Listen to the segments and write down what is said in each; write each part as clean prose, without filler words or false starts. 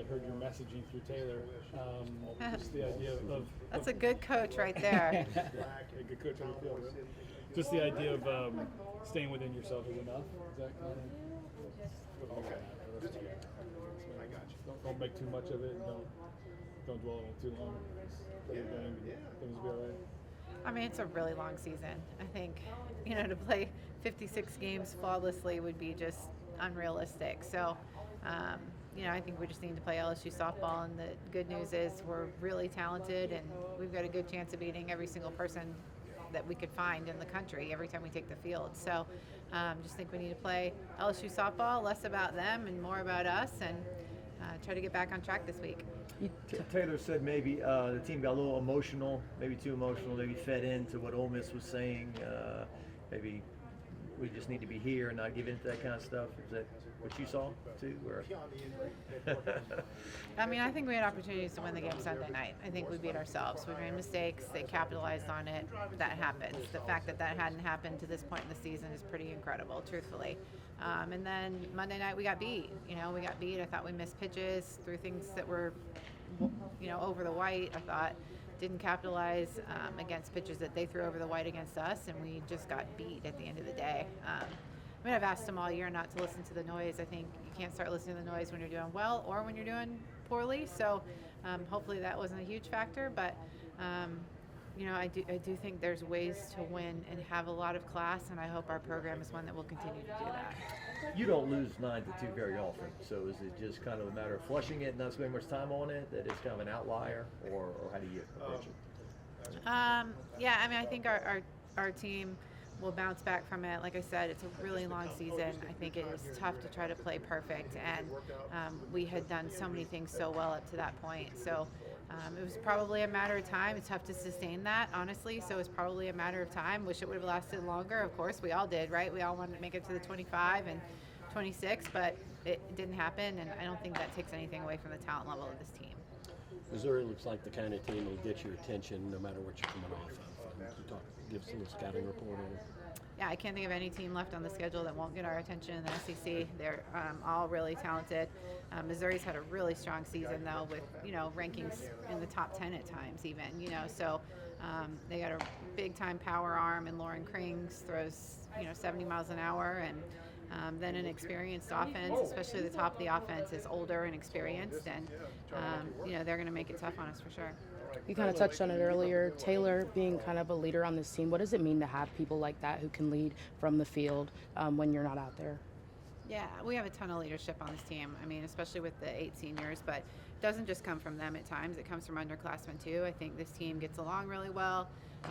heard your messaging through Taylor. Just the idea of That's a good coach right there. a good coach on the field. Right? Just the idea of staying within yourself is enough. Is that kind of okay? I got you. Don't make too much of it. And don't dwell on it too long. Play your game. Things will be all right. I mean, it's a really long season. I think, to play 56 games flawlessly would be just unrealistic. So, I think we just need to play LSU softball, and the good news is we're really talented, and we've got a good chance of beating every single person that we could find in the country every time we take the field. So, just think we need to play LSU softball, less about them and more about us, and try to get back on track this week. Taylor said maybe the team got a little emotional, maybe too emotional, maybe fed into what Ole Miss was saying. Maybe we just need to be here and not give in to that kind of stuff. Is that what you saw too? Or? I mean, I think we had opportunities to win the game Sunday night. I think we beat ourselves. We made mistakes. They capitalized on it. That happens. The fact that hadn't happened to this point in the season is pretty incredible, truthfully. And then Monday night we got beat. We got beat. I thought we missed pitches, threw things that were, over the white. I thought didn't capitalize against pitches that they threw over the white against us, and we just got beat at the end of the day. I've asked them all year not to listen to the noise. I think you can't start listening to the noise when you're doing well or when you're doing poorly. So hopefully that wasn't a huge factor, but I do think there's ways to win and have a lot of class, and I hope our program is one that will continue to do that. You don't lose 9-2 very often, so is it just kind of a matter of flushing it and not spending much time on it, that it's kind of an outlier, or how do you approach it? I think our team will bounce back from it. Like I said, it's a really long season. I think it is tough to try to play perfect, and we had done so many things so well up to that point. So it was probably a matter of time. It's tough to sustain that, honestly, so it's probably a matter of time. Wish it would have lasted longer. Of course, we all did, right? We all wanted to make it to the 25 and 26, but it didn't happen, and I don't think that takes anything away from the talent level of this team. Missouri looks like the kind of team will get your attention no matter what you're coming off of. Give us a little scouting report on it. Yeah, I can't think of any team left on the schedule that won't get our attention in the SEC. They're all really talented. Missouri's had a really strong season, though, with, rankings in the top 10 at times even, So they got a big-time power arm, and Lauren Krings throws, 70 miles an hour, and then an experienced offense, especially the top of the offense is older and experienced, and, they're going to make it tough on us for sure. You kind of touched on it earlier. Taylor being kind of a leader on this team, what does it mean to have people like that who can lead from the field when you're not out there? Yeah, we have a ton of leadership on this team. I mean, especially with the 8 seniors, but it doesn't just come from them at times. It comes from underclassmen too. I think this team gets along really well.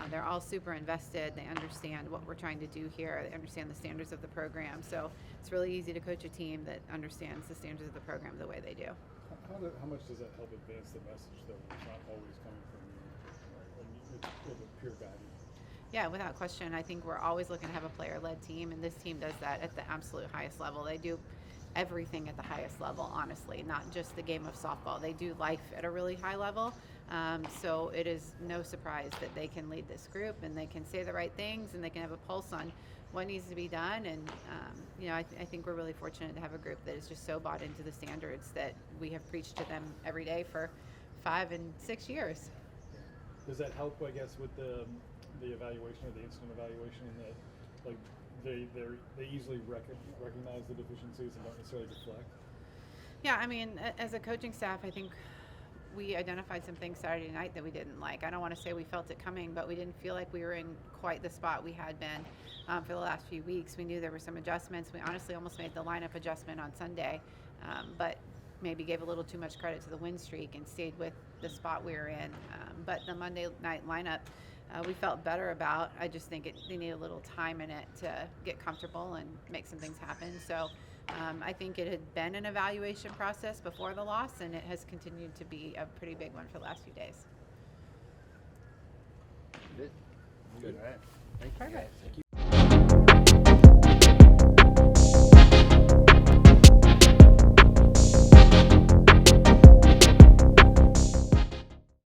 They're all super invested. They understand what we're trying to do here. They understand the standards of the program. So it's really easy to coach a team that understands the standards of the program the way they do. How much does that help advance the message, though, when it's not always coming from you? It's a pure value. Yeah, without question. I think we're always looking to have a player-led team, and this team does that at the absolute highest level. They do everything at the highest level, honestly, not just the game of softball. They do life at a really high level. So it is no surprise that they can lead this group, and they can say the right things, and they can have a pulse on what needs to be done. And, I think we're really fortunate to have a group that is just so bought into the standards that we have preached to them every day for 5 and 6 years. Does that help, I guess, with the evaluation or the instant evaluation, that they easily recognize the deficiencies and don't necessarily deflect? Yeah, I mean, as a coaching staff, I think we identified some things Saturday night that we didn't like. I don't want to say we felt it coming, but we didn't feel like we were in quite the spot we had been for the last few weeks. We knew there were some adjustments. We honestly almost made the lineup adjustment on Sunday, but maybe gave a little too much credit to the win streak and stayed with the spot we were in. But the Monday night lineup, we felt better about. I just think they need a little time in it to get comfortable and make some things happen. So I think it had been an evaluation process before the loss, and it has continued to be a pretty big one for the last few days. Good. Good. Thank you. Perfect. Thank you.